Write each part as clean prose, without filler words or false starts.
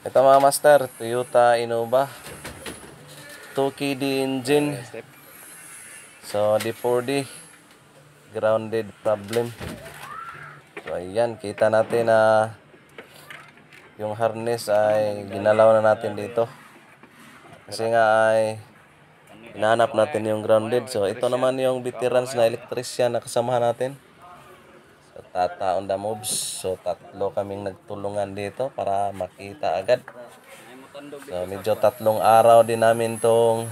Ito mga master, Toyota Innova 2KD engine. So D4D grounded problem. So ayan, kita natin na yung harness ay ginalaw na natin dito. Kasi nga ay hinahanap natin yung grounded. So ito naman yung veterans na electrician na kasamahan natin. So Tata on the moves. So tatlo kaming nagtulungan dito para makita agad. So medyo 3 araw din namin tong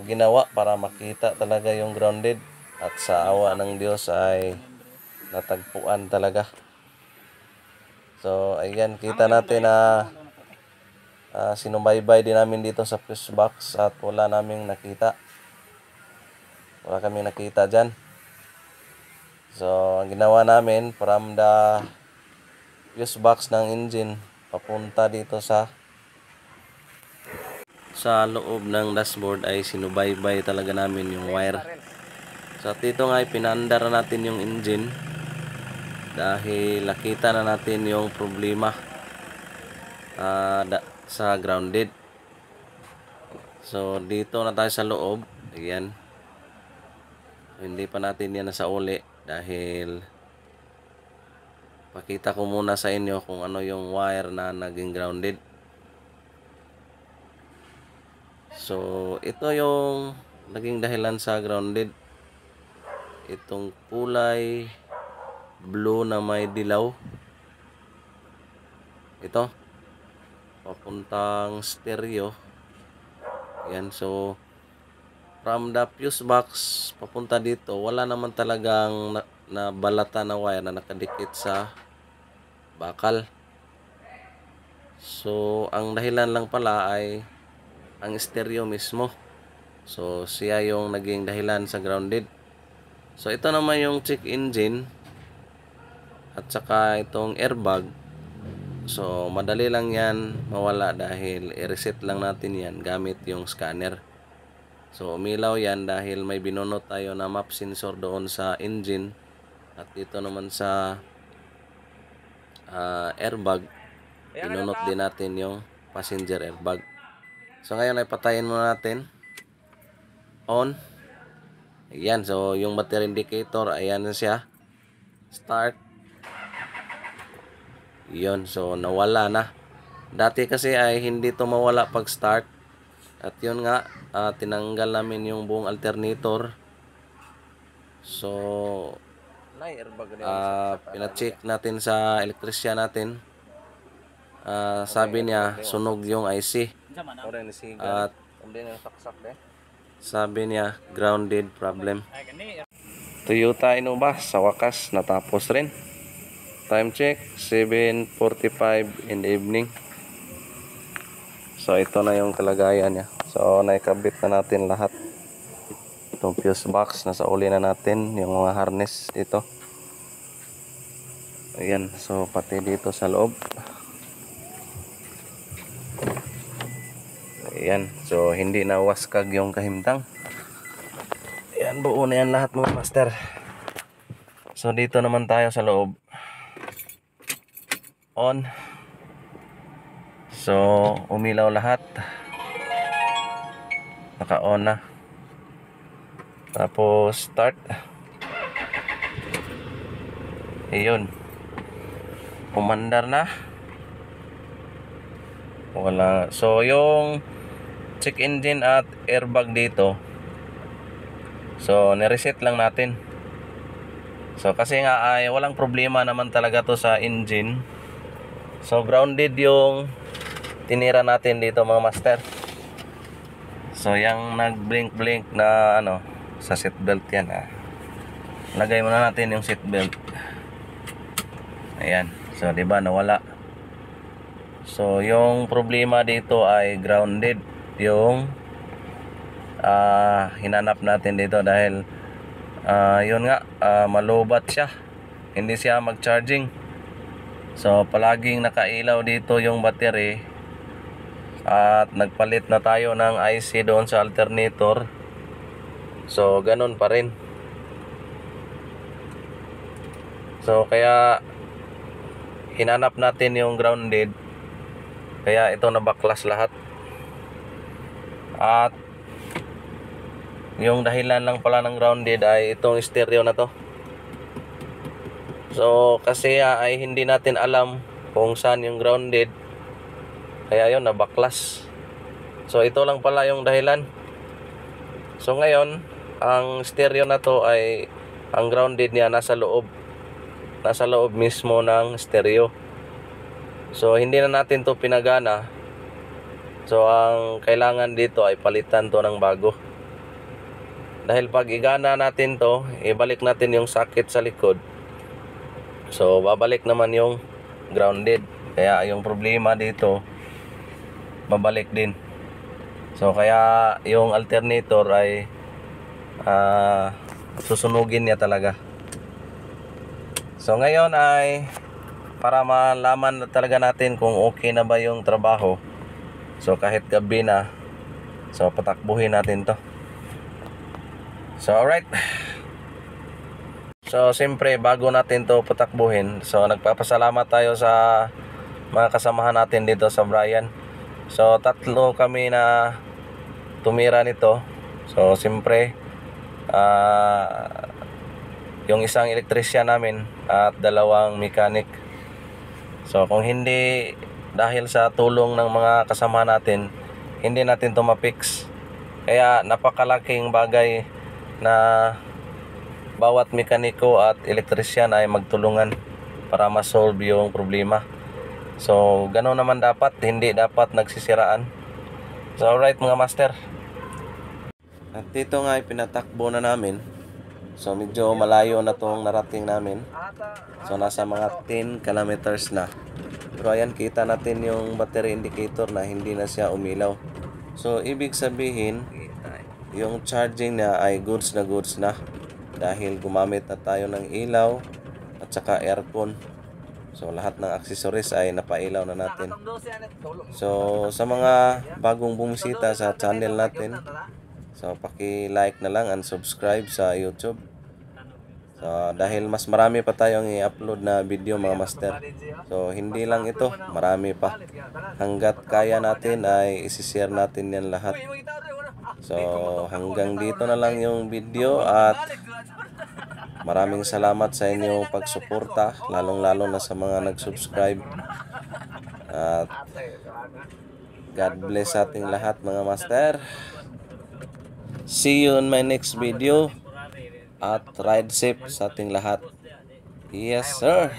ginawa para makita talaga yung grounded. At sa awa ng Diyos ay natagpuan talaga. So ayan, kita natin na sinubaybay din namin dito sa fuse box at wala kaming nakita dyan. So ang ginawa namin, from the fuse box ng engine papunta dito sa loob ng dashboard ay sinubaybay talaga namin yung wire. So dito nga ay pinandar natin yung engine dahil nakita na natin yung problema sa grounded. So dito na tayo sa loob. Ayan, hindi pa natin yan nasa uli dahil pakita ko muna sa inyo kung ano yung wire na naging grounded. So ito yung naging dahilan sa grounded. Itong kulay blue na may dilaw, ito papuntang stereo. Yan, so from the fuse box papunta dito wala naman talagang nabalata na wire na nakadikit sa bakal. So ang dahilan lang pala ay ang stereo mismo. So siya yung naging dahilan sa grounded. So ito naman yung check engine at saka itong airbag. So madali lang yan mawala dahil i-reset lang natin yan gamit yung scanner. So umilaw yan dahil may binunot tayo na map sensor doon sa engine. At dito naman sa airbag, binunot din natin yung passenger airbag. So ngayon ay patayin muna natin. On. Ayan, so yung battery indicator, ayan na siya. Start. Yun, so nawala na. Dati kasi ay hindi to mawala pag start. At yun nga, tinanggal namin yung buong alternator. So pina-check natin sa electrician natin. Sabi niya sunog yung IC. At sabi niya grounded problem. Toyota Innova sa wakas natapos rin. Time check 7:45 in the evening. So ito na yung kalagayan niya. So naikabit na natin lahat. Itong fuse box nasa uli na natin, yung mga harness dito. Ayan, so pati dito sa loob. Ayan, so hindi na waskag yung kahimtang. Ayan, buo na yan lahat mga master. So dito naman tayo sa loob. On. So umilaw lahat. Naka-on na. Tapos start. Ayun. Umandar na. Wala. So yung check engine at airbag dito, so nireset lang natin. So kasi nga ay walang problema naman talaga to sa engine. So grounded yung tinira natin dito mga master. So yung nag-blink na sa seatbelt yan. Lagay muna natin yung seatbelt. Ayan. So di ba nawala. So yung problema dito ay grounded yung hinanap natin dito dahil yun nga, malubat siya, hindi siya mag-charging. So palaging nakailaw dito yung battery at nagpalit na tayo ng IC doon sa alternator. So ganun pa rin. So kaya hinanap natin yung grounded Kaya ito nabaklas lahat. At yung dahilan lang pala ng grounded ay itong stereo na to. So kasi ay hindi natin alam kung saan yung grounded, kaya yun nabaklas. So ito lang pala yung dahilan. So ngayon ang stereo na to ay ang grounded niya nasa loob mismo ng stereo. So hindi na natin to pinagana. So ang kailangan dito ay palitan to ng bago. Dahil pag igana natin to, ibalik natin yung socket sa likod, so babalik naman yung grounded. Kaya yung problema dito babalik din. So kaya yung alternator ay susunugin niya talaga. So ngayon ay para malaman na talaga natin kung okay na ba yung trabaho, so kahit gabi na, so patakbuhin natin to. So alright. So siyempre bago natin to patakbuhin, so nagpapasalamat tayo sa mga kasamahan natin dito sa Brian. So tatlo kami na tumira nito. So siyempre yung isang elektrisyan namin at dalawang mechanic. So kung hindi dahil sa tulong ng mga kasama natin, hindi natin to ma-fix. Kaya napakalaking bagay na bawat mekaniko at elektrisyan ay magtulungan para ma-solve yung problema. So ganoon naman dapat, hindi dapat nagsisiraan. So alright mga master. At dito nga ay pinatakbo na namin. So medyo malayo na tong narating namin. So nasa mga 10 kilometers na. Pero ayan, kita natin yung battery indicator na hindi na siya umilaw. So ibig sabihin, yung charging niya ay goods na dahil gumamit na tayo ng ilaw at saka aircon. So lahat ng accessories ay napailaw na natin. So sa mga bagong bumisita sa channel natin, so paki-like na lang and subscribe sa YouTube. So dahil mas marami pa tayong i-upload na video mga master. So hindi lang ito, marami pa. Hanggat kaya natin ay isi-share natin yan lahat. So hanggang dito na lang yung video at maraming salamat sa inyong pagsuporta, lalong-lalo na sa mga nag-subscribe. At God bless sa ating lahat mga master. See you in my next video. At ride safe sa ating lahat. Yes sir.